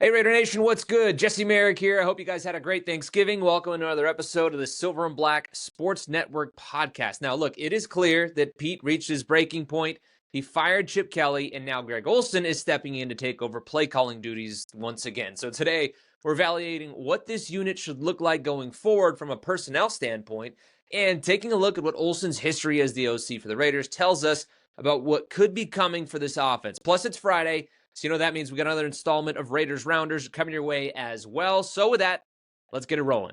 Hey Raider Nation, what's good? Jesse Merrick here. I hope you guys had a great Thanksgiving. Welcome to another episode of the Silver and Black Sports Network podcast. Now, look, it is clear that Pete reached his breaking point. He fired Chip Kelly, and now Greg Olson is stepping in to take over play calling duties once again. So today, we're evaluating what this unit should look like going forward from a personnel standpoint, and taking a look at what Olson's history as the OC for the Raiders tells us about what could be coming for this offense. Plus, it's Friday. So that means we got another installment of Raiders Rounders coming your way as well. So with that, let's get it rolling.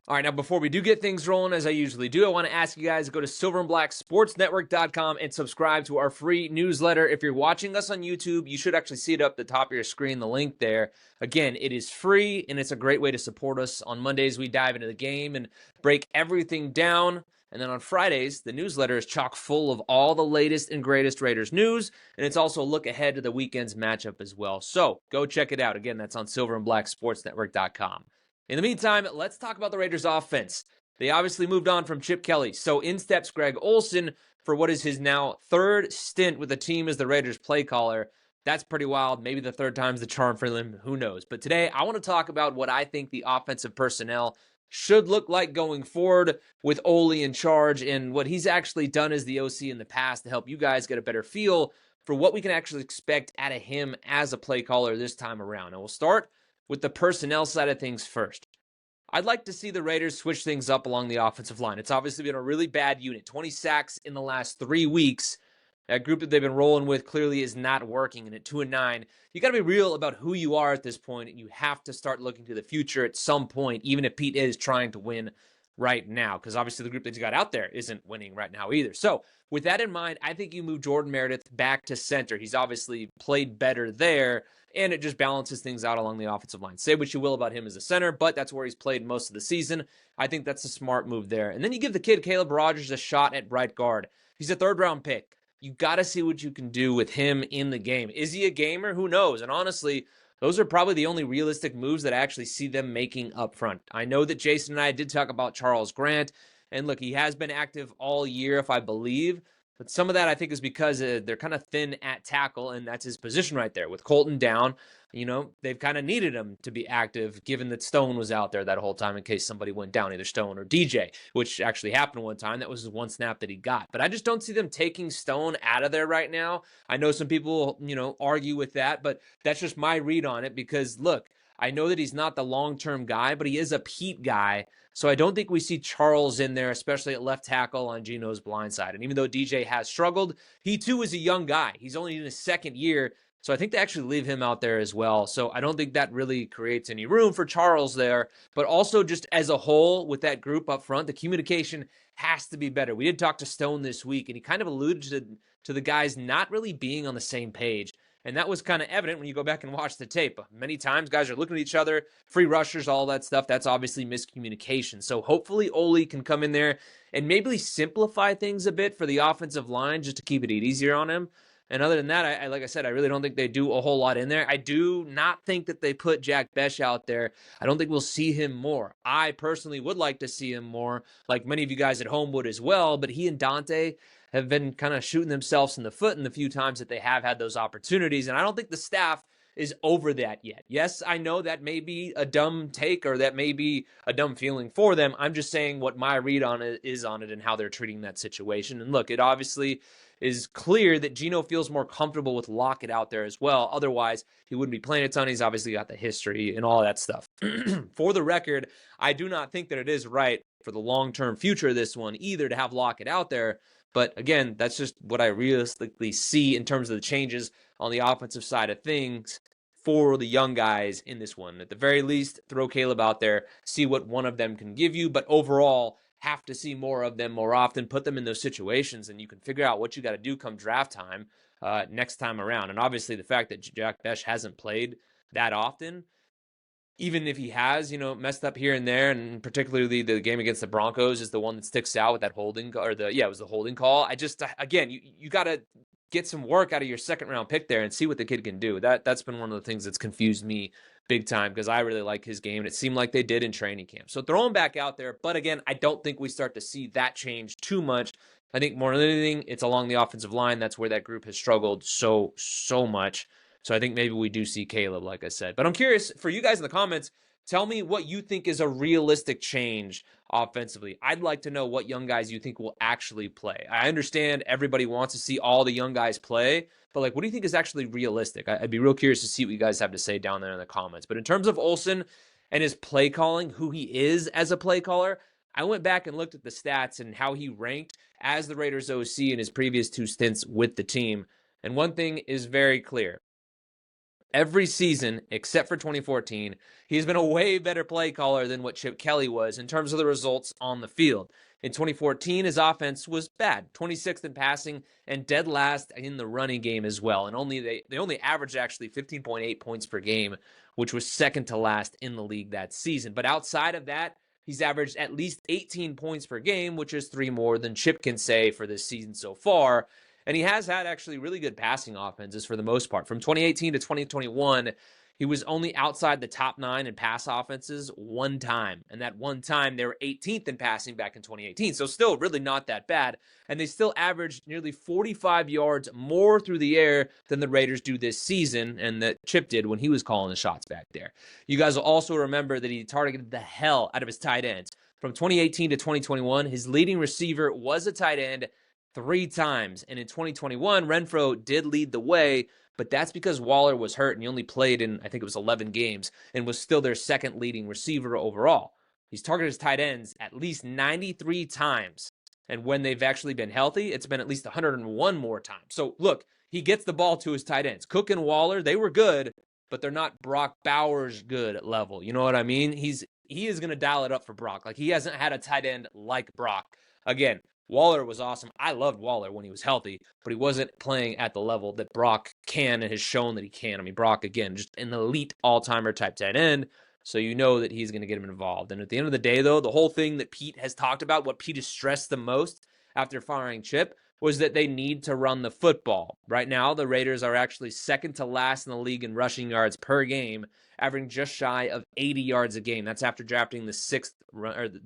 All right, now before we do get things rolling, as I usually do, I want to ask you guys to go to silverandblacksportsnetwork.com and subscribe to our free newsletter. If you're watching us on YouTube, you should actually see it up at the top of your screen, the link there. Again, it is free, and it's a great way to support us. On Mondays, we dive into the game and break everything down. And then on Fridays, the newsletter is chock full of all the latest and greatest Raiders news, and it's also a look ahead to the weekend's matchup as well. So go check it out. Again, that's on silverandblacksportsnetwork.com. In the meantime, let's talk about the Raiders' offense. They obviously moved on from Chip Kelly, so in steps Greg Olson for what is his now third stint with the team as the Raiders play caller. That's pretty wild. Maybe the third time's the charm for him. Who knows? But today, I want to talk about what I think the offensive personnel should look like going forward with Ole in charge and what he's actually done as the OC in the past to help you guys get a better feel for what we can actually expect out of him as a play caller this time around. And we'll start with the personnel side of things first. I'd like to see the Raiders switch things up along the offensive line. It's obviously been a really bad unit. 20 sacks in the last 3 weeks. That group that they've been rolling with clearly is not working. And at 2-9, you got to be real about who you are at this point. And you have to start looking to the future at some point, even if Pete is trying to win right now. Because obviously the group that he's got out there isn't winning right now either. So with that in mind, I think you move Jordan Meredith back to center. He's obviously played better there, and it just balances things out along the offensive line. Say what you will about him as a center, but that's where he's played most of the season. I think that's a smart move there. And then you give the kid Caleb Rogers a shot at right guard. He's a third-round pick. You got to see what you can do with him in the game. Is he a gamer? Who knows? And honestly, those are probably the only realistic moves that I actually see them making up front. I know that Jason and I did talk about Charles Grant, and look, he has been active all year, if I believe. But some of that, I think, is because they're kind of thin at tackle, and that's his position right there. With Colton down, they've kind of needed him to be active, given that Stone was out there that whole time in case somebody went down, either Stone or DJ, which actually happened one time. That was his one snap that he got. But I just don't see them taking Stone out of there right now. I know some people, argue with that, but that's just my read on it because, look, I know that he's not the long-term guy, but he is a Pete guy. So I don't think we see Charles in there, especially at left tackle on Geno's blind side. And even though DJ has struggled, he too is a young guy. He's only in his second year. So I think they actually leave him out there as well. So I don't think that really creates any room for Charles there. But also just as a whole with that group up front, the communication has to be better. We did talk to Stone this week, and he kind of alluded to the guys not really being on the same page. And that was kind of evident when you go back and watch the tape. Many times guys are looking at each other, free rushers, all that stuff. That's obviously miscommunication. So hopefully Ole can come in there and maybe simplify things a bit for the offensive line just to keep it easier on him. And other than that, like I said, I really don't think they do a whole lot in there. I do not think that they put Jack Besh out there. I don't think we'll see him more. I personally would like to see him more, like many of you guys at home would as well. But he and Dante have been kind of shooting themselves in the foot in the few times that they have had those opportunities. And I don't think the staff is over that yet. Yes, I know that may be a dumb take or that may be a dumb feeling for them. I'm just saying what my read on it is on it and how they're treating that situation. And look, it obviously is clear that Geno feels more comfortable with Lockett out there as well. Otherwise, he wouldn't be playing a ton. He's obviously got the history and all that stuff. For the record, I do not think that it is right for the long-term future of this one either to have Lockett out there. But again, that's just what I realistically see in terms of the changes on the offensive side of things for the young guys in this one. At the very least, throw Caleb out there, see what one of them can give you. But overall, have to see more of them more often, put them in those situations, and you can figure out what you got to do come draft time next time around. And obviously the fact that Jack Besh hasn't played that often, even if he has, messed up here and there, and particularly the game against the Broncos is the one that sticks out with that holding, or it was the holding call. I just, again, you got to get some work out of your second-round pick there and see what the kid can do. That's been one of the things that's confused me big time because I really like his game, and it seemed like they did in training camp. So throw him back out there, but again, I don't think we start to see that change too much. I think more than anything, it's along the offensive line. That's where that group has struggled so much. So I think maybe we do see Caleb, like I said. But I'm curious, for you guys in the comments, tell me what you think is a realistic change offensively. I'd like to know what young guys you think will actually play. I understand everybody wants to see all the young guys play, but like, what do you think is actually realistic? I'd be real curious to see what you guys have to say down there in the comments. But in terms of Olson and his play calling, who he is as a play caller, I went back and looked at the stats and how he ranked as the Raiders OC in his previous 2 stints with the team. And one thing is very clear. Every season, except for 2014, he's been a way better play caller than what Chip Kelly was in terms of the results on the field. In 2014, his offense was bad, 26th in passing and dead last in the running game as well. And they only averaged actually 15.8 points per game, which was second to last in the league that season. But outside of that, he's averaged at least 18 points per game, which is 3 more than Chip can say for this season so far. And he has had actually really good passing offenses for the most part. From 2018 to 2021, he was only outside the top 9 in pass offenses one time. And that one time, they were 18th in passing back in 2018. So still really not that bad. And they still averaged nearly 45 yards more through the air than the Raiders do this season, and that Chip did when he was calling the shots back there. You guys will also remember that he targeted the hell out of his tight ends. From 2018 to 2021, his leading receiver was a tight end 3 times. And in 2021, Renfrow did lead the way, but that's because Waller was hurt and he only played in, I think it was 11 games, and was still their second leading receiver overall. He's targeted his tight ends at least 93 times. And when they've actually been healthy, it's been at least 101 more times. So look, he gets the ball to his tight ends. Cook and Waller, they were good, but they're not Brock Bowers good level. You know what I mean? He is going to dial it up for Brock. Like, he hasn't had a tight end like Brock. Again, Waller was awesome. I loved Waller when he was healthy, but he wasn't playing at the level that Brock can and has shown that he can. I mean, Brock, again, just an elite all-timer type tight end, so you know that he's going to get him involved. And at the end of the day, though, the whole thing that Pete has talked about, what Pete has stressed the most after firing Chip, was that they need to run the football. Right now, the Raiders are actually second to last in the league in rushing yards per game, averaging just shy of 80 yards a game. That's after drafting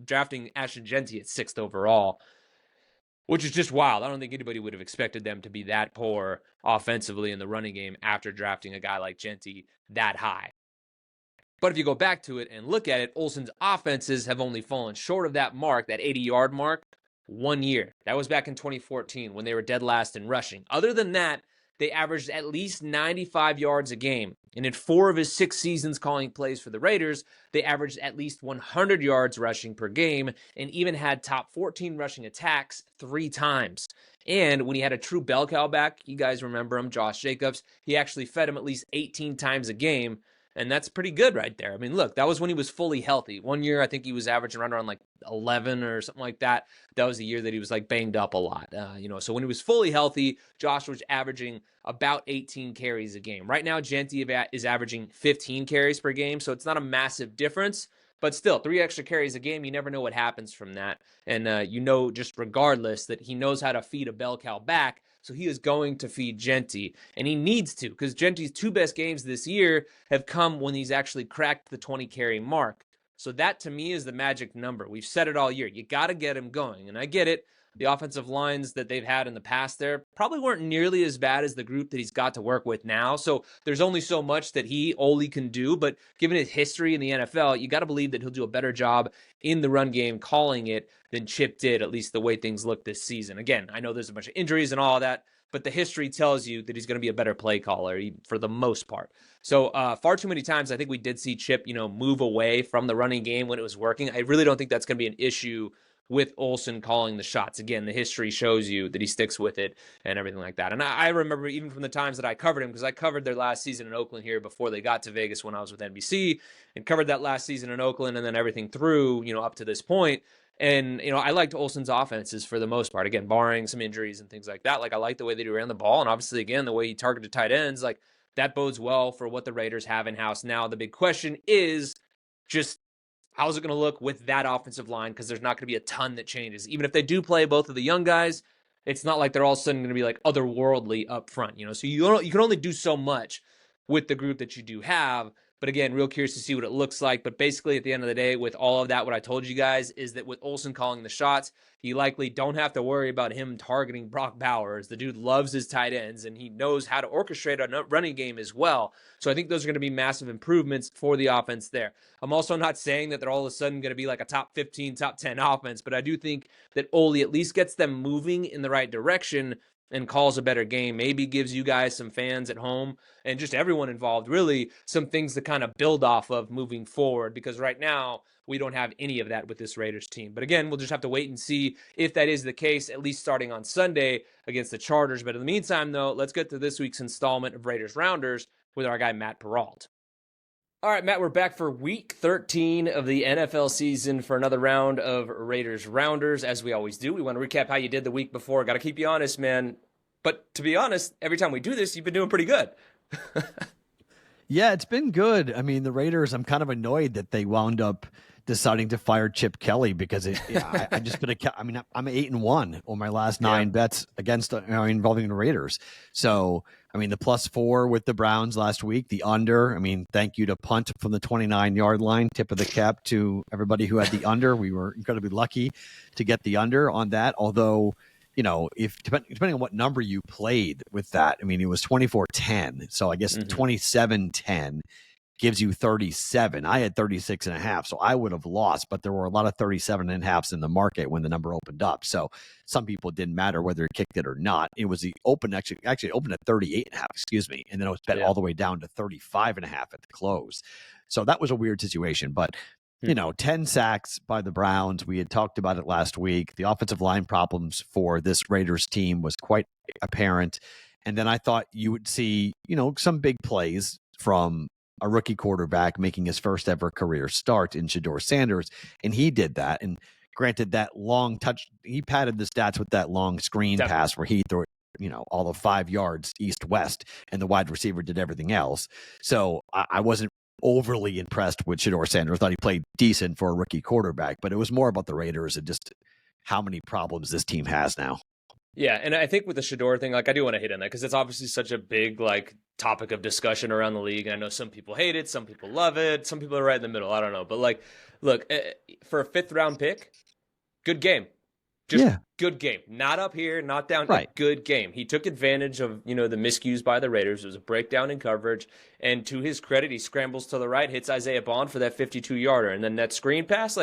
drafting Ashton Jeanty at 6th overall, which is just wild. I don't think anybody would have expected them to be that poor offensively in the running game after drafting a guy like Jeanty that high. But if you go back to it and look at it, Olson's offenses have only fallen short of that mark, that 80-yard mark, 1 year. That was back in 2014 when they were dead last in rushing. Other than that, they averaged at least 95 yards a game. And in 4 of his 6 seasons calling plays for the Raiders, they averaged at least 100 yards rushing per game and even had top 14 rushing attacks 3 times. And when he had a true bell cow back, you guys remember him, Josh Jacobs, he actually fed him at least 18 times a game. And that's pretty good right there. I mean, look, that was when he was fully healthy. 1 year, I think he was averaging around like 11 or something like that. That was the year that he was like banged up a lot. So when he was fully healthy, Josh was averaging about 18 carries a game. Right now, Jeanty is averaging 15 carries per game, so it's not a massive difference. But still, 3 extra carries a game, you never know what happens from that. And just regardless, that he knows how to feed a bell cow back. So he is going to feed Jeanty, and he needs to, because Genty's 2 best games this year have come when he's actually cracked the 20-carry mark. So that, to me, is the magic number. We've said it all year. You got to get him going, and I get it. The offensive lines that they've had in the past there probably weren't nearly as bad as the group that he's got to work with now. So there's only so much that Ole can do. But given his history in the NFL, you got to believe that he'll do a better job in the run game calling it than Chip did, at least the way things look this season. Again, I know there's a bunch of injuries and all of that, but the history tells you that he's going to be a better play caller for the most part. So far too many times, I think we did see Chip, move away from the running game when it was working. I really don't think that's going to be an issue with Olson calling the shots. Again, the history shows you that he sticks with it and everything like that. And I remember even from the times that I covered him, because I covered their last season in Oakland here before they got to Vegas when I was with NBC, and covered that last season in Oakland and then everything through, up to this point. And, I liked Olson's offenses for the most part, again, barring some injuries and things like that. Like, I like the way that he ran the ball. And obviously, again, the way he targeted tight ends, like, that bodes well for what the Raiders have in-house now. The big question is just, how's it going to look with that offensive line? Because there's not going to be a ton that changes. Even if they do play both of the young guys, It's not like they're all of a sudden going to be like otherworldly up front, So you can only do so much with the group that you do have. But again, real curious to see what it looks like. But basically, at the end of the day, with all of that, what I told you guys is that with Olson calling the shots, you likely don't have to worry about him targeting Brock Bowers. The dude loves his tight ends, and he knows how to orchestrate a running game as well. So I think those are going to be massive improvements for the offense there. I'm also not saying that they're all of a sudden going to be like a top 15, top 10 offense, but I do think that Ole at least gets them moving in the right direction and calls a better game, maybe gives you guys, some fans at home, and just everyone involved, really, some things to kind of build off of moving forward, because right now we don't have any of that with this Raiders team. But again, we'll just have to wait and see if that is the case, at least starting on Sunday against the Chargers. But in the meantime, though, let's get to this week's installment of Raiders Rounders with our guy, Matt Perrault. All right, Matt, we're back for week 13 of the NFL season for another round of Raiders Rounders. As we always do, we want to recap how you did the week before. Got to keep you honest, man. But to be honest, every time we do this, you've been doing pretty good. Yeah, it's been good. I mean, the Raiders, I'm kind of annoyed that they wound up deciding to fire Chip Kelly because I just been I'm 8-1 on my last 9 bets against involving the Raiders. So I mean, the +4 with the Browns last week, the under. I mean, thank you to punt from the 29-yard line. Tip of the cap to everybody who had the under. We were incredibly lucky to get the under on that. Although, if depending on what number you played with that, I mean, it was 24-10. So I guess 27-10 gives you 37. I had 36.5, so I would have lost, but there were a lot of 37.5s in the market when the number opened up. So some people didn't matter whether it kicked it or not. It was the open, actually opened at 38.5, excuse me. And then it was bet all the way down to 35.5 at the close. So that was a weird situation, but 10 sacks by the Browns. We had talked about it last week. The offensive line problems for this Raiders team was quite apparent. And then I thought you would see, some big plays from a rookie quarterback making his first ever career start in Shedeur Sanders. And he did that. And granted, that long touch, he padded the stats with that long screen pass where he threw it, all of 5 yards east-west, and the wide receiver did everything else. So I wasn't overly impressed with Shedeur Sanders. I thought he played decent for a rookie quarterback, but it was more about the Raiders and just how many problems this team has now. Yeah, and I think with the Shedeur thing, I do want to hit on that because it's obviously such a big, topic of discussion around the league. And I know some people hate it, some people love it, some people are right in the middle. I don't know. But, look, for a 5th-round pick, good game. Just good game. Not up here, not down. Right. Good game. He took advantage of, the miscues by the Raiders. It was a breakdown in coverage. And to his credit, he scrambles to the right, hits Isaiah Bond for that 52-yarder. And then that screen pass,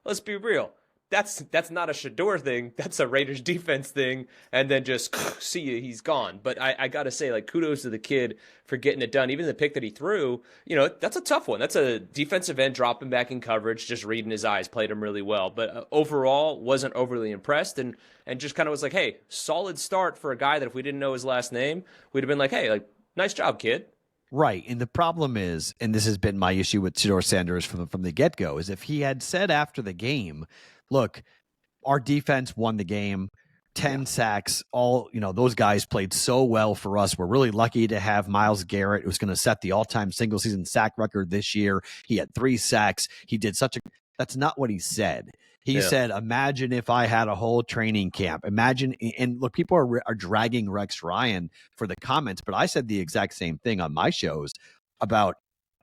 let's be real. That's not a Shedeur thing. That's a Raiders defense thing. And then just see you, he's gone. But I got to say, kudos to the kid for getting it done. Even the pick that he threw, that's a tough one. That's a defensive end dropping back in coverage, just reading his eyes, played him really well. But overall, wasn't overly impressed and just kind of was hey, solid start for a guy that if we didn't know his last name, we'd have been hey, nice job, kid. Right. And the problem is, and this has been my issue with Shedeur Sanders from the get-go, is if he had said after the game, look, our defense won the game, 10 sacks, all, those guys played so well for us. We're really lucky to have Myles Garrett, who's going to set the all-time single-season sack record this year. He had 3 sacks. He did that's not what he said. He said, imagine if I had a whole training camp. Imagine, and look, people are dragging Rex Ryan for the comments, but I said the exact same thing on my shows about,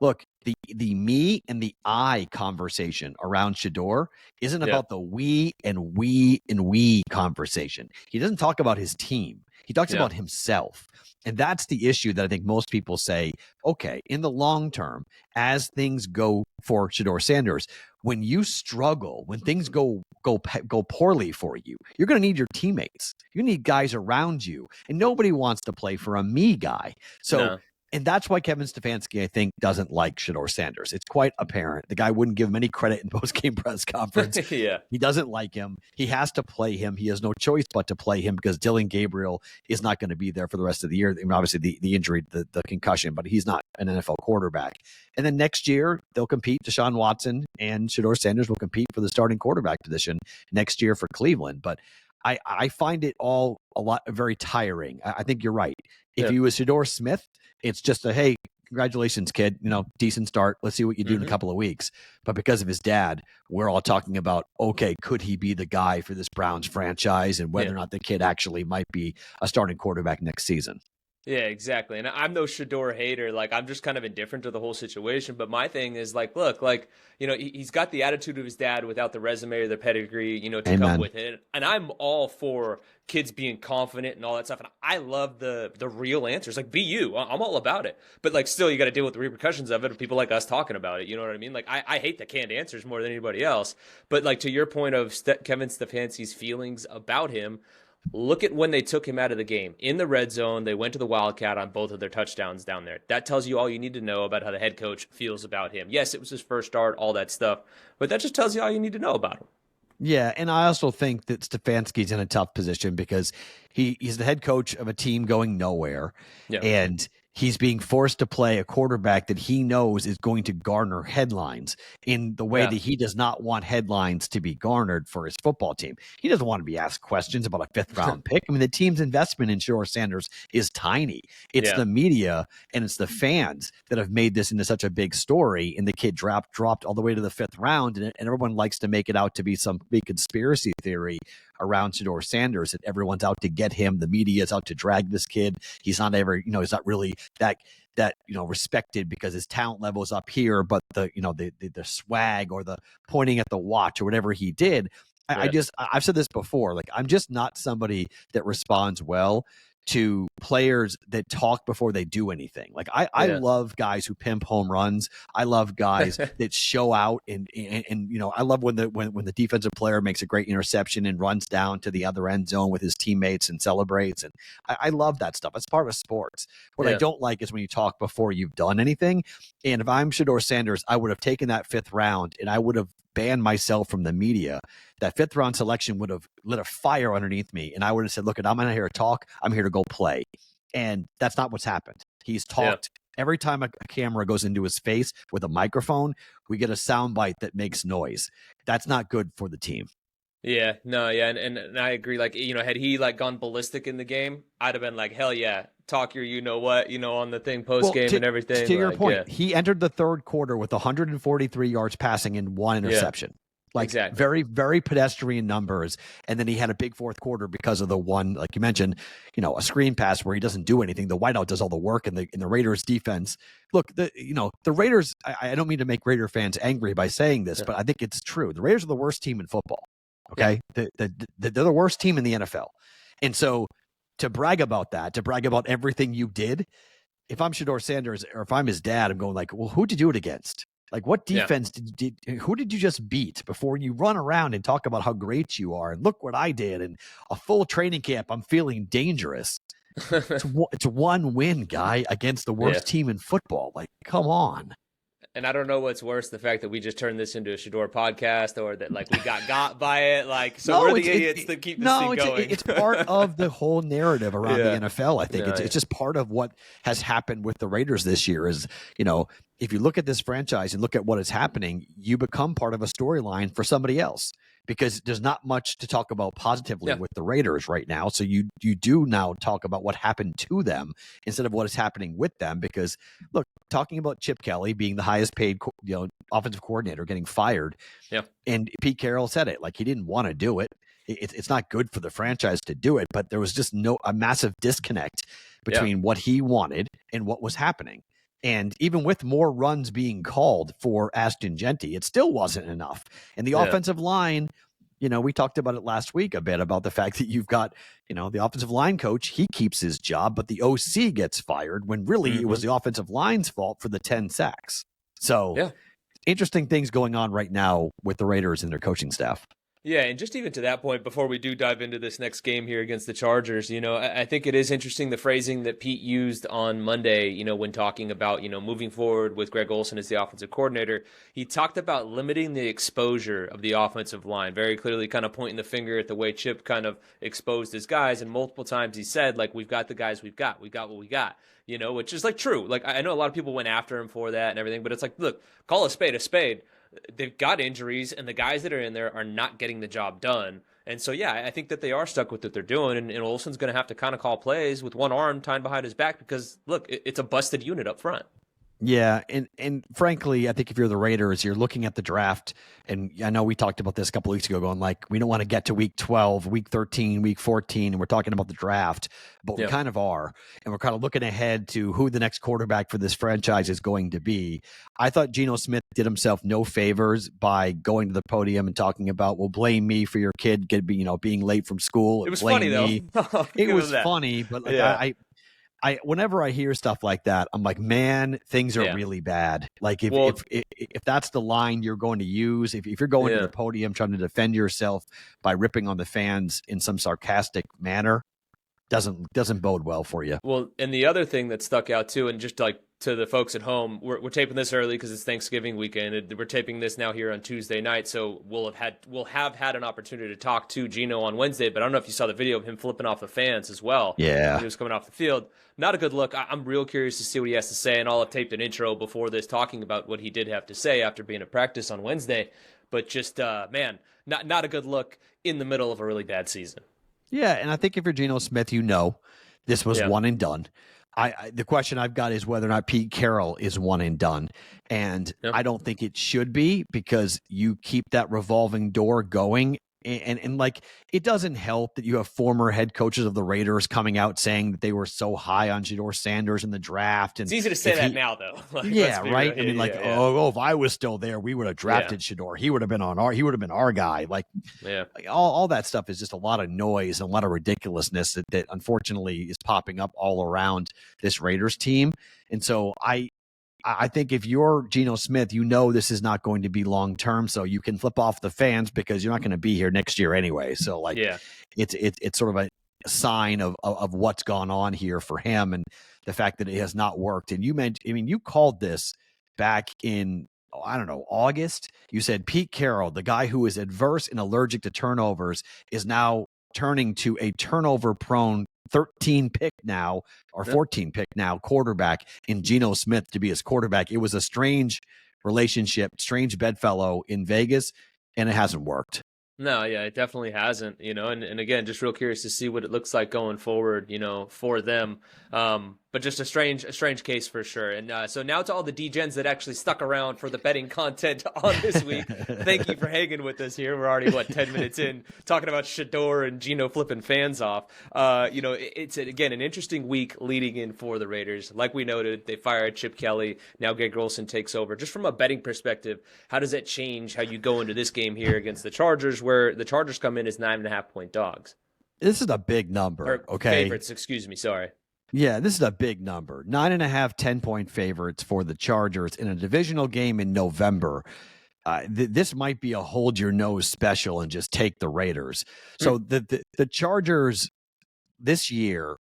look, the me and the I conversation around Shedeur isn't about the we and we conversation. He doesn't talk about his team. He talks about himself. And that's the issue that I think most people say, okay, in the long term, as things go for Shedeur Sanders, when you struggle, when things go poorly for you, you're going to need your teammates. You need guys around you. And nobody wants to play for a me guy. So And that's why Kevin Stefanski, I think, doesn't like Shedeur Sanders. It's quite apparent. The guy wouldn't give him any credit in post-game press conference. He doesn't like him. He has to play him. He has no choice but to play him because Dylan Gabriel is not going to be there for the rest of the year. I mean, obviously, the injury, the concussion, but he's not an NFL quarterback. And then next year, they'll compete. Deshaun Watson and Shedeur Sanders will compete for the starting quarterback position next year for Cleveland. But I find it all very tiring. I think you're right. If he was Shedeur Smith, it's just hey, congratulations, kid. Decent start. Let's see what you do in a couple of weeks. But because of his dad, we're all talking about, okay, could he be the guy for this Browns franchise, and whether or not the kid actually might be a starting quarterback next season. Yeah, exactly. And I'm no Shador hater. Like, I'm just kind of indifferent to the whole situation. But my thing is, like, look, like, he's got the attitude of his dad without the resume or the pedigree, to Amen. come with it. And I'm all for kids being confident and all that stuff. And I love the real answers. Like, be you. I'm all about it. But, like, still, you got to deal with the repercussions of it, and people like us talking about it. You know what I mean? Like, I hate the canned answers more than anybody else. But, like, to your point of Kevin Stefanski's feelings about him, look at when they took him out of the game. In the red zone, they went to the Wildcat on both of their touchdowns down there. That tells you all you need to know about how the head coach feels about him. Yes, it was his first start, all that stuff, but that just tells you all you need to know about him. Yeah, and I also think that Stefanski's in a tough position because he's the head coach of a team going nowhere, and he's being forced to play a quarterback that he knows is going to garner headlines in the way that he does not want headlines to be garnered for his football team. He doesn't want to be asked questions about a fifth-round pick. I mean, the team's investment in Shador Sanders is tiny. It's the media and it's the fans that have made this into such a big story, and the kid dropped all the way to the fifth round, and everyone likes to make it out to be some big conspiracy theory around Shador Sanders, that everyone's out to get him. The media is out to drag this kid. He's not ever, he's not really that respected because his talent level is up here, but the swag or the pointing at the watch or whatever he did. I've said this before, like, I'm just not somebody that responds well to players that talk before they do anything. Like, I love guys who pimp home runs. I love guys that show out and I love when the defensive player makes a great interception and runs down to the other end zone with his teammates and celebrates. And I love that stuff. It's part of sports. What I don't like is when you talk before you've done anything. And if I'm Shador Sanders, I would have taken that fifth round and I would have banned myself from the media. That fifth round selection would have lit a fire underneath me, and I would have said, look, I'm not here to talk. I'm here to go play. And that's not what's happened. He's talked. Every time a camera goes into his face with a microphone, we get a soundbite that makes noise. That's not good for the team. Yeah, no, yeah, and I agree. Like, had he like gone ballistic in the game, I'd have been like, hell yeah, talk your on the thing post game and everything. To your point, he entered the third quarter with 143 yards passing and one interception. Like, exactly. Very, very pedestrian numbers. And then he had a big fourth quarter because of the one, like you mentioned, a screen pass where he doesn't do anything. The wideout does all the work, and the Raiders defense. Look, the Raiders, I don't mean to make Raider fans angry by saying this, but I think it's true. The Raiders are the worst team in football. Okay. They're the worst team in the NFL. And so to brag about that, to brag about everything you did, if I'm Shador Sanders or if I'm his dad, I'm going like, well, who did you do it against? Like, what defense who did you just beat before you run around and talk about how great you are? And look what I did. And a full training camp, I'm feeling dangerous. It's one win, guy, against the worst team in football. Like, come on. And I don't know what's worse, the fact that we just turned this into a Shador podcast, or that like we got by it. Like, so we're the idiots that keep this thing going. It's part of the whole narrative around the NFL. I think it's just part of what has happened with the Raiders this year is, if you look at this franchise and look at what is happening, you become part of a storyline for somebody else, because there's not much to talk about positively with the Raiders right now. So you do now talk about what happened to them instead of what is happening with them. Because look, talking about Chip Kelly being the highest paid, offensive coordinator getting fired. Yeah. And Pete Carroll said it, like, he didn't want to do it. It's not good for the franchise to do it, but there was just a massive disconnect between what he wanted and what was happening. And even with more runs being called for Ashton Genty, it still wasn't enough. And the offensive line, we talked about it last week a bit about the fact that you've got, the offensive line coach, he keeps his job, but the OC gets fired when really it was the offensive line's fault for the 10 sacks. So interesting things going on right now with the Raiders and their coaching staff. Yeah, and just even to that point, before we do dive into this next game here against the Chargers, I think it is interesting the phrasing that Pete used on Monday, when talking about, moving forward with Greg Olson as the offensive coordinator. He talked about limiting the exposure of the offensive line, very clearly kind of pointing the finger at the way Chip kind of exposed his guys. And multiple times he said, like, we've got the guys we got what we got, which is like true. Like, I know a lot of people went after him for that and everything, but it's like, look, call a spade a spade. They've got injuries, and the guys that are in there are not getting the job done. And so, I think that they are stuck with what they're doing, and Olson's going to have to kind of call plays with one arm tied behind his back because, look, it's a busted unit up front. Yeah, and frankly, I think if you're the Raiders, you're looking at the draft, and I know we talked about this a couple of weeks ago, going like we don't want to get to week 12, week 13, week 14, and we're talking about the draft, but we Yeah. kind of are, and we're kind of looking ahead to who the next quarterback for this franchise is going to be. I thought Geno Smith did himself no favors by going to the podium and talking about, "Well, blame me for your kid being late from school. It was Blame funny though. me." I'll It give him was that. funny, but like Yeah. I whenever I hear stuff like that, I'm like, man, things are Yeah. really bad. Like if Well, if that's the line you're going to use, if you're going to yeah. the podium trying to defend yourself by ripping on the fans in some sarcastic manner, doesn't bode well for you. Well, and the other thing that stuck out too, and just like to the folks at home, we're taping this early because it's Thanksgiving weekend. We're taping this now here on Tuesday night, so we'll have had an opportunity to talk to Geno on Wednesday. But I don't know if you saw the video of him flipping off the fans as well. Yeah. When he was coming off the field. Not a good look. I'm real curious to see what he has to say, and I'll have taped an intro before this talking about what he did have to say after being at practice on Wednesday. But just man, not a good look in the middle of a really bad season. Yeah, and I think if you're Geno Smith, this was one and done. The question I've got is whether or not Pete Carroll is one and done. And I don't think it should be, because you keep that revolving door going. And like, it doesn't help that you have former head coaches of the Raiders coming out saying that they were so high on Shedeur Sanders in the draft. And it's easy to say that now, though. Like, yeah, right. I mean, like, oh, if I was still there, we would have drafted Shedeur. He would have been our guy. Like, all that stuff is just a lot of noise and a lot of ridiculousness that unfortunately is popping up all around this Raiders team. And so I think if you're Geno Smith, this is not going to be long term, so you can flip off the fans because you're not going to be here next year anyway. So like, it's sort of a sign of what's gone on here for him and the fact that it has not worked. And you called this back in, I don't know, August. You said Pete Carroll, the guy who is adverse and allergic to turnovers, is now turning to a turnover prone 13 pick now or 14 pick now quarterback in Geno Smith to be his quarterback. It was a strange relationship, strange bedfellow in Vegas, and it hasn't worked. No, yeah, it definitely hasn't, and again, just real curious to see what it looks like going forward, for them. But just a strange case for sure. And so now to all the DGens that actually stuck around for the betting content on this week. Thank you for hanging with us here. We're already 10 minutes in talking about Shedeur and Geno flipping fans off. It's again an interesting week leading in for the Raiders. Like we noted, they fired Chip Kelly. Now Greg Olson takes over. Just from a betting perspective, how does that change how you go into this game here against the Chargers, where the Chargers come in as 9.5-point dogs? This is a big number. Okay, favorites. Excuse me. Sorry. Yeah, this is a big number. 9.5, 10-point favorites for the Chargers in a divisional game in November. This might be a hold your nose special and just take the Raiders. So the Chargers this year,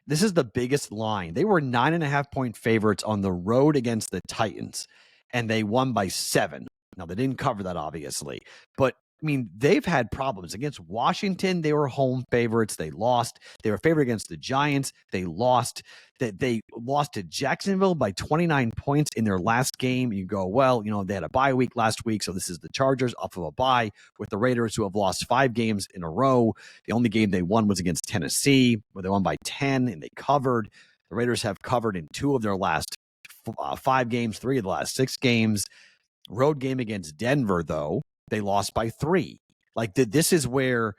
this is the biggest line. They were 9.5-point favorites on the road against the Titans, and they won by 7. Now, they didn't cover that, obviously, but I mean, they've had problems against Washington. They were home favorites. They lost. They were favored against the Giants. They lost. They lost to Jacksonville by 29 points in their last game. You go, well, they had a bye week last week, so this is the Chargers off of a bye with the Raiders, who have lost 5 games in a row. The only game they won was against Tennessee, where they won by 10, and they covered. The Raiders have covered in 2 of their last 5 games, 3 of the last 6 games. Road game against Denver, though, they lost by 3. Like, this is where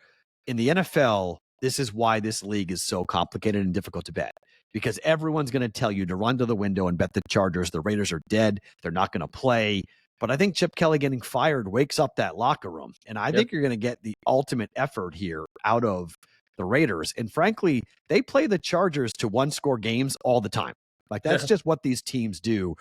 in the NFL, this is why this league is so complicated and difficult to bet, because everyone's going to tell you to run to the window and bet the Chargers. The Raiders are dead. They're not going to play. But I think Chip Kelly getting fired wakes up that locker room. And I think you're going to get the ultimate effort here out of the Raiders. And frankly, they play the Chargers to 1-score games all the time. Like, that's just what these teams do.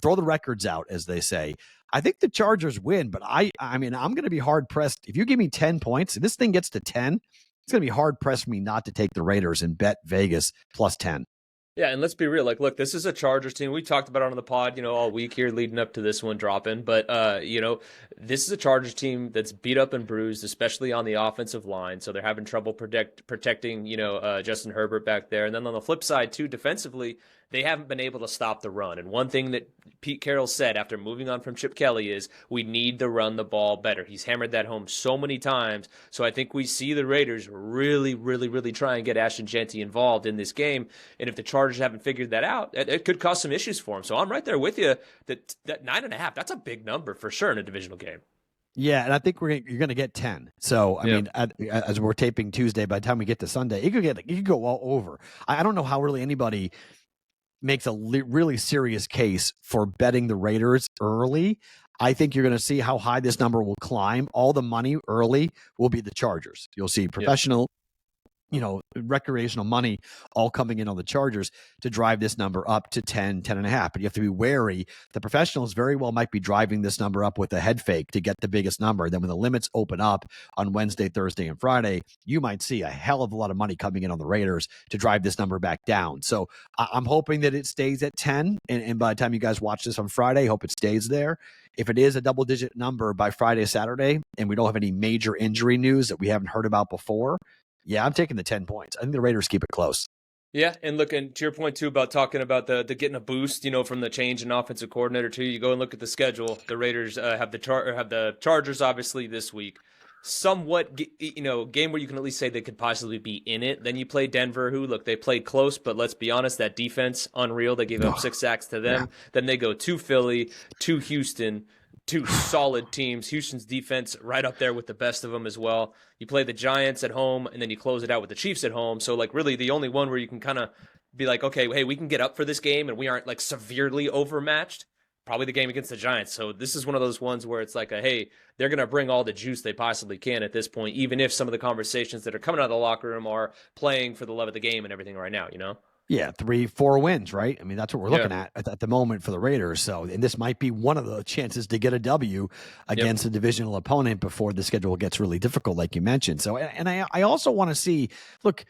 Throw the records out, as they say. I think the Chargers win, but I mean, I'm going to be hard-pressed. If you give me 10 points, if this thing gets to 10, it's going to be hard-pressed for me not to take the Raiders and bet Vegas plus 10. Yeah, and let's be real. Like, look, this is a Chargers team. We talked about it on the pod, all week here leading up to this one dropping. But, this is a Chargers team that's beat up and bruised, especially on the offensive line. So they're having trouble protecting, Justin Herbert back there. And then on the flip side, too, defensively, they haven't been able to stop the run. And one thing that Pete Carroll said after moving on from Chip Kelly is we need to run the ball better. He's hammered that home so many times. So I think we see the Raiders really, really, really try and get Ashton Jeanty involved in this game. And if the Chargers haven't figured that out, it could cause some issues for him. So I'm right there with you that 9.5, that's a big number for sure in a divisional game. Yeah, and I think you're going to get 10. So, I mean, as we're taping Tuesday, by the time we get to Sunday, it could go all over. I don't know how really anybody makes a really serious case for betting the Raiders early. I think you're going to see how high this number will climb. All the money early will be the Chargers. You'll see professional, recreational money all coming in on the Chargers to drive this number up to 10, 10.5. But you have to be wary. The professionals very well might be driving this number up with a head fake to get the biggest number. Then when the limits open up on Wednesday, Thursday, and Friday, you might see a hell of a lot of money coming in on the Raiders to drive this number back down. So I'm hoping that it stays at 10. And by the time you guys watch this on Friday, I hope it stays there. If it is a double-digit number by Friday, Saturday, and we don't have any major injury news that we haven't heard about before, yeah, I'm taking the 10 points. I think the Raiders keep it close. Yeah, and look, and to your point too about talking about the getting a boost, from the change in offensive coordinator too. You go and look at the schedule. The Raiders have the Chargers obviously this week. Somewhat, game where you can at least say they could possibly be in it. Then you play Denver, who look they played close, but let's be honest, that defense unreal. They gave up 6 sacks to them. Yeah. Then they go to Philly, to Houston. 2 solid teams. Houston's defense right up there with the best of them as well. You play the Giants at home, and then you close it out with the Chiefs at home. So, really the only one where you can kind of be like, okay, hey, we can get up for this game, and we aren't, severely overmatched. Probably the game against the Giants. So this is one of those ones where it's like, hey, they're going to bring all the juice they possibly can at this point, even if some of the conversations that are coming out of the locker room are playing for the love of the game and everything right now, Yeah, 3-4 wins, right? I mean, that's what we're looking at the moment for the Raiders. So, and this might be one of the chances to get a W against a divisional opponent before the schedule gets really difficult, like you mentioned. So, and I also want to see, look,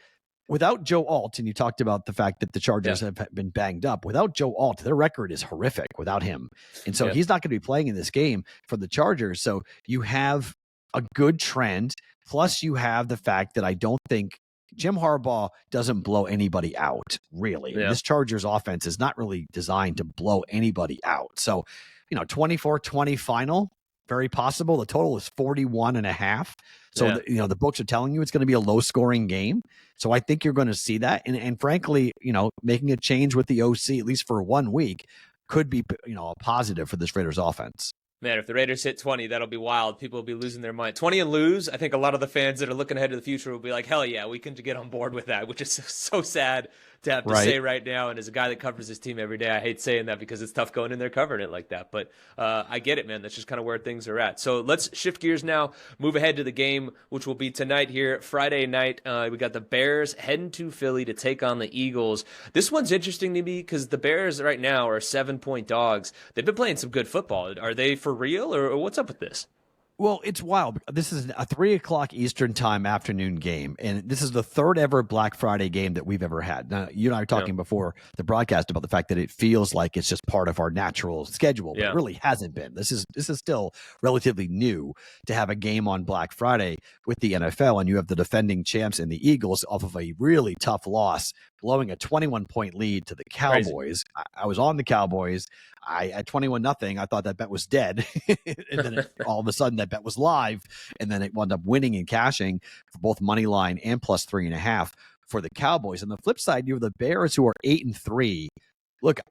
without Joe Alt, and you talked about the fact that the Chargers have been banged up. Without Joe Alt, their record is horrific without him. And so he's not going to be playing in this game for the Chargers. So you have a good trend. Plus you have the fact that I don't think Jim Harbaugh doesn't blow anybody out, really. Yeah. This Chargers offense is not really designed to blow anybody out. So, 24-20 final, very possible. The total is 41.5. So, the books are telling you it's going to be a low-scoring game. So I think you're going to see that. And frankly, making a change with the OC, at least for 1 week, could be, a positive for this Raiders offense. Man, if the Raiders hit 20, that'll be wild. People will be losing their mind. 20 and lose, I think a lot of the fans that are looking ahead to the future will be like, hell yeah, we can get on board with that, which is so sad to have to say right now. And as a guy that covers this team every day, I hate saying that because it's tough going in there covering it like that. But I get it, man. That's just kind of where things are at. So let's shift gears now, move ahead to the game, which will be tonight here, Friday night. We got the Bears heading to Philly to take on the Eagles. This one's interesting to me because the Bears right now are 7-point dogs. They've been playing some good football. Are they for real, or what's up with this? Well, it's wild. This is a 3:00 Eastern time afternoon game, and this is the third ever Black Friday game that we've ever had. Now, you and I were talking before the broadcast about the fact that it feels like it's just part of our natural schedule, but it really hasn't been. This is still relatively new to have a game on Black Friday with the NFL, and you have the defending champs and the Eagles off of a really tough loss, blowing a 21-point lead to the Cowboys. I was on the Cowboys. At 21-0, I thought that bet was dead. And then all of a sudden that bet was live. And then it wound up winning and cashing for both money line and plus 3.5 for the Cowboys. On the flip side, you have the Bears who are 8-3. Look,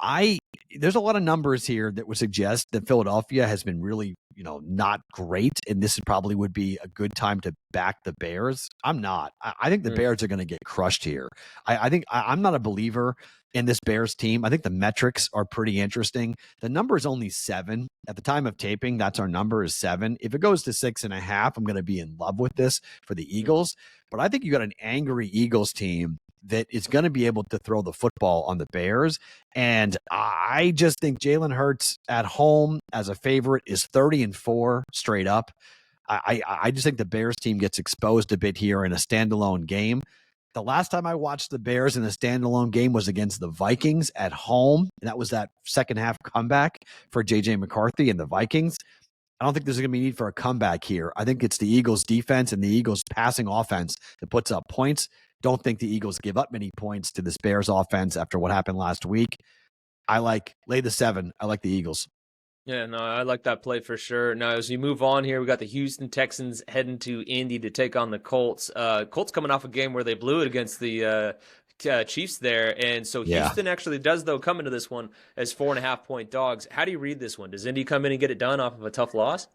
there's a lot of numbers here that would suggest that Philadelphia has been really, not great. And this probably would be a good time to back the Bears. I'm not. I think the Bears are going to get crushed here. I think I'm not a believer in this Bears team. I think the metrics are pretty interesting. The number is only 7. At the time of taping, that's our number is 7. If it goes to 6.5, I'm going to be in love with this for the Eagles. But I think you got an angry Eagles team that is going to be able to throw the football on the Bears. And I just think Jalen Hurts at home as a favorite is 30-4 straight up. I just think the Bears team gets exposed a bit here in a standalone game. The last time I watched the Bears in a standalone game was against the Vikings at home. And that was that second half comeback for J.J. McCarthy and the Vikings. I don't think there's going to be need for a comeback here. I think it's the Eagles defense and the Eagles passing offense that puts up points. Don't think the Eagles give up many points to this Bears offense after what happened last week. I like lay the 7. I like the Eagles. Yeah, no, I like that play for sure. Now, as we move on here, we got the Houston Texans heading to Indy to take on the Colts. Colts coming off a game where they blew it against the Chiefs there, and so Houston actually does, though, come into this one as 4.5-point dogs. How do you read this one? Does Indy come in and get it done off of a tough loss?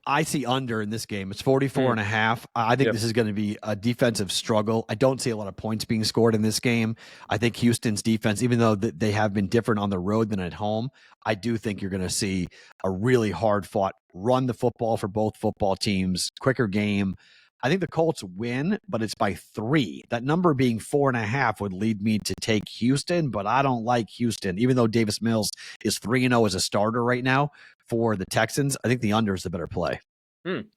I see under in this game. It's 44.5. I think this is going to be a defensive struggle. I don't see a lot of points being scored in this game. I think Houston's defense, even though they have been different on the road than at home, I do think you're going to see a really hard-fought run the football for both football teams, quicker game. I think the Colts win, but it's by 3. That number being 4.5 would lead me to take Houston, but I don't like Houston. Even though Davis Mills is 3-0 as a starter right now for the Texans, I think the under is the better play.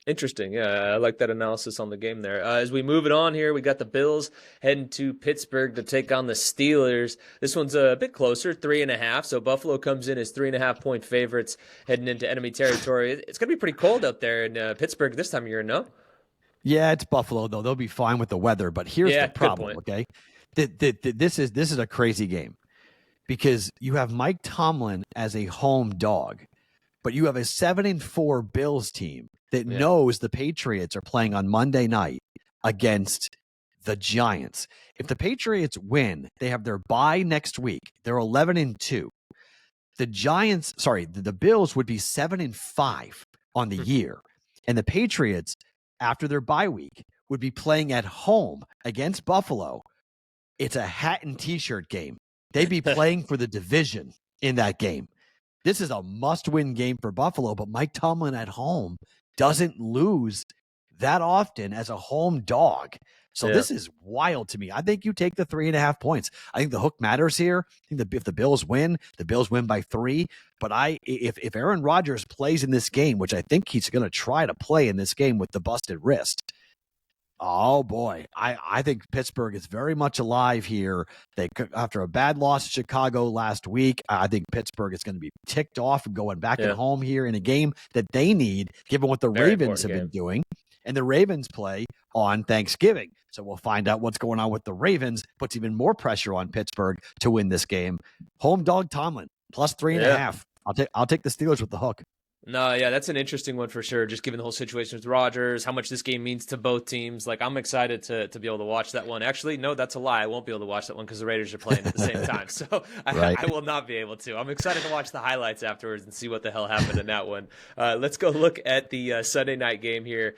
Interesting. Yeah, I like that analysis on the game there. As we move it on here, we got the Bills heading to Pittsburgh to take on the Steelers. This one's a bit closer, 3.5. So Buffalo comes in as 3.5-point favorites heading into enemy territory. It's going to be pretty cold out there in Pittsburgh this time of year, no? Yeah, it's Buffalo, though. They'll be fine with the weather. But here's the problem, okay? This is a crazy game because you have Mike Tomlin as a home dog, but you have a 7-4 Bills team that knows the Patriots are playing on Monday night against the Giants. If the Patriots win, they have their bye next week. They're 11-2. The Bills would be 7-5 on the year. And the Patriots, after their bye week, would be playing at home against Buffalo. It's a hat and T-shirt game. They'd be playing for the division in that game. This is a must-win game for Buffalo, but Mike Tomlin at home doesn't lose that often as a home dog. So this is wild to me. I think you take the 3.5 points. I think the hook matters here. I think if the Bills win by 3. But if Aaron Rodgers plays in this game, which I think he's going to try to play in this game with the busted wrist, oh boy, I think Pittsburgh is very much alive here. After a bad loss to Chicago last week, I think Pittsburgh is going to be ticked off and going back at home here in a game that they need, given what the Ravens have been doing. And the Ravens play on Thanksgiving. So we'll find out what's going on with the Ravens. Puts even more pressure on Pittsburgh to win this game. Home dog Tomlin, plus 3.5. I'll take the Steelers with the hook. No, yeah, that's an interesting one for sure. Just given the whole situation with Rodgers, how much this game means to both teams. Like, I'm excited to be able to watch that one. Actually, no, that's a lie. I won't be able to watch that one because the Raiders are playing at the same time. So I will not be able to. I'm excited to watch the highlights afterwards and see what the hell happened in that one. Let's go look at the Sunday night game here.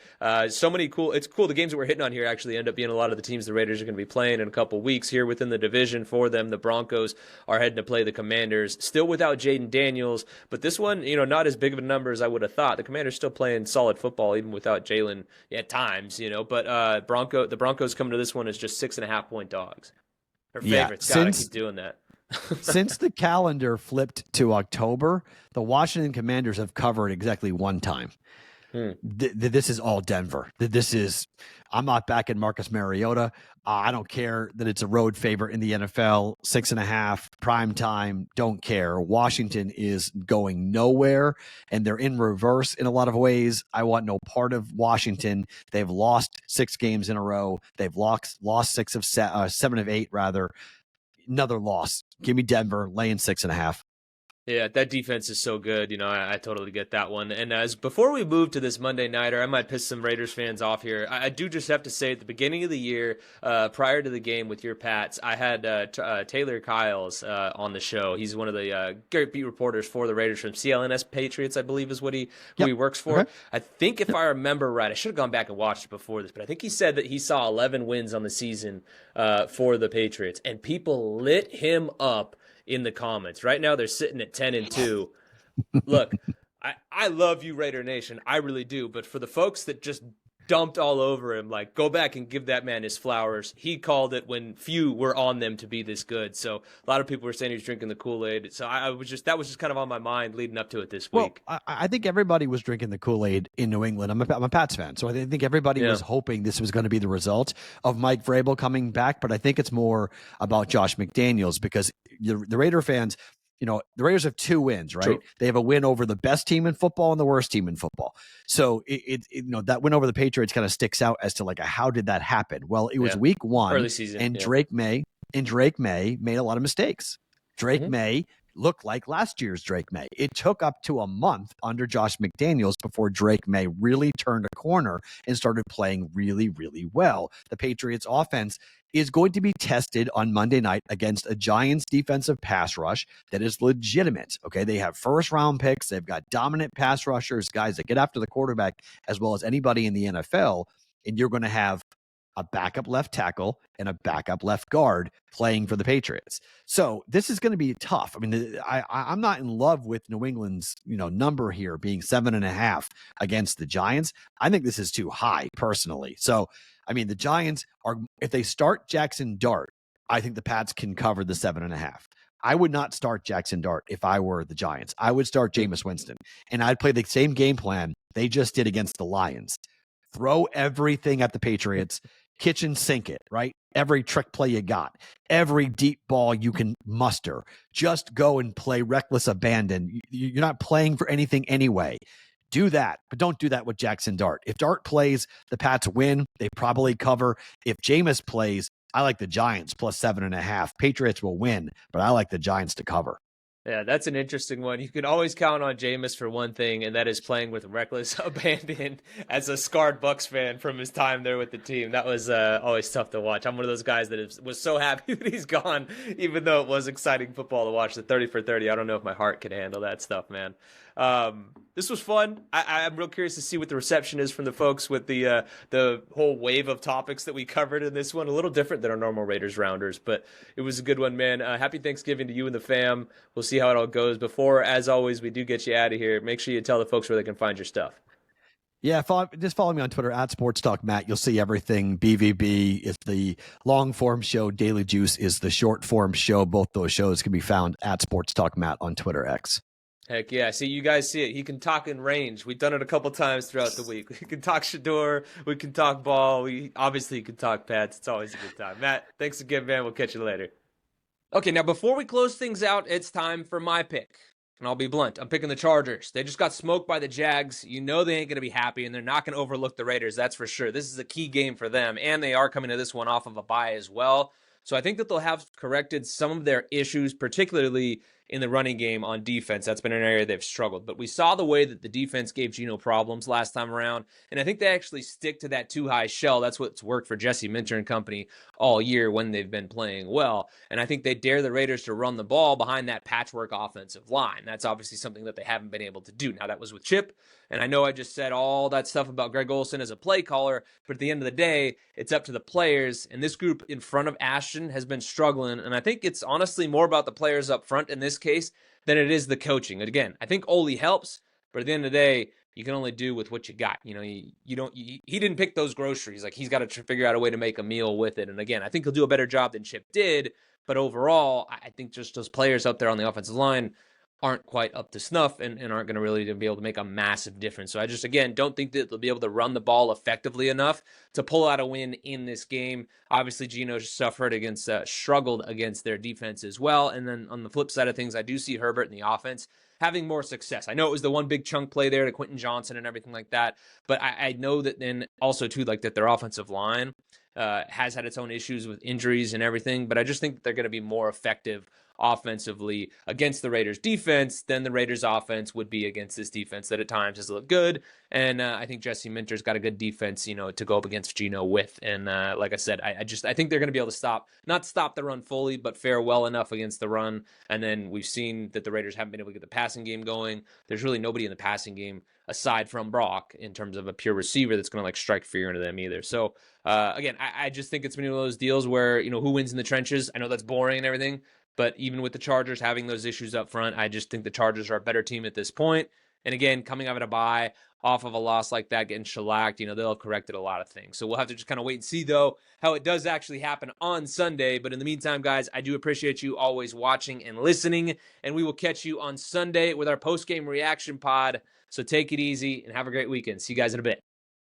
So many cool. It's cool. The games that we're hitting on here actually end up being a lot of the teams the Raiders are going to be playing in a couple weeks here within the division for them. The Broncos are heading to play the Commanders, still without Jaden Daniels, but this one, not as big of a number as I would have thought. The Commanders still playing solid football even without Jalen at times, but the Broncos coming to this one is just 6.5-point dogs. Their favorites. Gotta keep doing that. Since the calendar flipped to October, the Washington Commanders have covered exactly one time. This is all Denver. I'm not backing Marcus Mariota. I don't care that it's a road favorite in the NFL, 6.5, prime time, don't care. Washington is going nowhere, and they're in reverse in a lot of ways. I want no part of Washington. They've lost 6 games in a row. They've lost 7 of 8, rather. Another loss. Give me Denver, laying 6.5. Yeah, that defense is so good. I totally get that one. And before we move to this Monday nighter, I might piss some Raiders fans off here. I do just have to say, at the beginning of the year, prior to the game with your Pats, I had Taylor Kyles on the show. He's one of the great beat reporters for the Raiders from CLNS Patriots, I believe is who he works for. Okay. I think if I remember right, I should have gone back and watched it before this, but I think he said that he saw 11 wins on the season for the Patriots, and people lit him up in the comments. Right now, they're sitting at 10-2. Look, I love you, Raider Nation. I really do. But for the folks that just dumped all over him, go back and give that man his flowers. He called it when few were on them to be this good. So a lot of people were saying he was drinking the Kool-Aid. So that was just kind of on my mind leading up to it this week. Well, I think everybody was drinking the Kool-Aid in New England. I'm a Pats fan, so I think everybody was hoping this was going to be the result of Mike Vrabel coming back. But I think it's more about Josh McDaniels, because the Raider fans, the Raiders have 2 wins, right? True. They have a win over the best team in football and the worst team in football. So that win over the Patriots kind of sticks out as to like how did that happen? Well, it was week 1, early season, and Drake May made a lot of mistakes. Drake May looked like last year's Drake May. It took up to a month under Josh McDaniels before Drake May really turned a corner and started playing really, really well. The Patriots offense is going to be tested on Monday night against a Giants defensive pass rush that is legitimate. Okay, they have first-round picks. They've got dominant pass rushers, guys that get after the quarterback as well as anybody in the NFL, and you're going to have a backup left tackle and a backup left guard playing for the Patriots. So this is going to be tough. I mean, I'm not in love with New England's, number here being 7.5 against the Giants. I think this is too high personally. So, I mean, the Giants if they start Jackson Dart, I think the Pats can cover the 7.5. I would not start Jackson Dart if I were the Giants. I would start Jameis Winston, and I'd play the same game plan they just did against the Lions. Throw everything at the Patriots. Kitchen sink it, right? Every trick play you got, every deep ball you can muster. Just go and play reckless abandon. You're not playing for anything anyway. Do that, but don't do that with Jackson Dart. If Dart plays, the Pats win. They probably cover. If Jameis plays, I like the Giants plus 7.5. Patriots will win, but I like the Giants to cover. Yeah, that's an interesting one. You can always count on Jameis for one thing, and that is playing with reckless abandon as a scarred Bucs fan from his time there with the team. That was always tough to watch. I'm one of those guys that was so happy that he's gone, even though it was exciting football to watch. The 30 for 30, I don't know if my heart could handle that stuff, man. This was fun. I'm real curious to see what the reception is from the folks with the whole wave of topics that we covered in this one. A little different than our normal Raiders Rounders, but it was a good one, man. Happy Thanksgiving to you and the fam. We'll see how it all goes. Before, as always, we do get you out of here. Make sure you tell the folks where they can find your stuff. Yeah, just follow me on Twitter at Sports Talk Matt. You'll see everything. BVB is the long form show. Daily Juice is the short form show. Both those shows can be found at Sports Talk Matt on Twitter X. Heck yeah. See, you guys see it. He can talk in range. We've done it a couple times throughout the week. We can talk Shador. We can talk ball. We obviously can talk Pats. It's always a good time. Matt, thanks again, man. We'll catch you later. Okay, now before we close things out, it's time for my pick. And I'll be blunt. I'm picking the Chargers. They just got smoked by the Jags. You know they ain't going to be happy, and they're not going to overlook the Raiders. That's for sure. This is a key game for them, and they are coming to this one off of a bye as well. So I think that they'll have corrected some of their issues, particularly in the running game on defense. That's been an area they've struggled. But we saw the way that the defense gave Geno problems last time around, and I think they actually stick to that too high shell. That's what's worked for Jesse Minter and company all year when they've been playing well. And I think they dare the Raiders to run the ball behind that patchwork offensive line. That's obviously something that they haven't been able to do. Now, that was with Chip, and I know I just said all that stuff about Greg Olsen as a play caller, but at the end of the day, it's up to the players, and this group in front of Ashton has been struggling, and I think it's honestly more about the players up front in this case than it is the coaching. And again, I think Ole helps, but at the end of the day, you can only do with what you got. He didn't pick those groceries. Like, he's got to figure out a way to make a meal with it. And again, I think he'll do a better job than Chip did, but overall, I think just those players up there on the offensive line aren't quite up to snuff and aren't going to really be able to make a massive difference. So I just, again, don't think that they'll be able to run the ball effectively enough to pull out a win in this game. Obviously, Geno struggled against their defense as well. And then on the flip side of things, I do see Herbert in the offense having more success. I know it was the one big chunk play there to Quentin Johnson and everything like that, but I know that then also too, like, that their offensive line has had its own issues with injuries and everything, but I just think that they're going to be more effective offensively against the Raiders defense than the Raiders offense would be against this defense that at times has looked good. And I think Jesse Minter's got a good defense, to go up against Geno with. And like I said, I think they're going to be able to not stop the run fully, but fare well enough against the run. And then we've seen that the Raiders haven't been able to get the passing game going. There's really nobody in the passing game aside from Brock in terms of a pure receiver that's going to strike fear into them either. So again, I just think it's been one of those deals where, who wins in the trenches? I know that's boring and everything, but even with the Chargers having those issues up front, I just think the Chargers are a better team at this point. And again, coming out of a bye, off of a loss like that, getting shellacked, they'll have corrected a lot of things. So we'll have to just kind of wait and see, though, how it does actually happen on Sunday. But in the meantime, guys, I do appreciate you always watching and listening. And we will catch you on Sunday with our post-game reaction pod. So take it easy and have a great weekend. See you guys in a bit.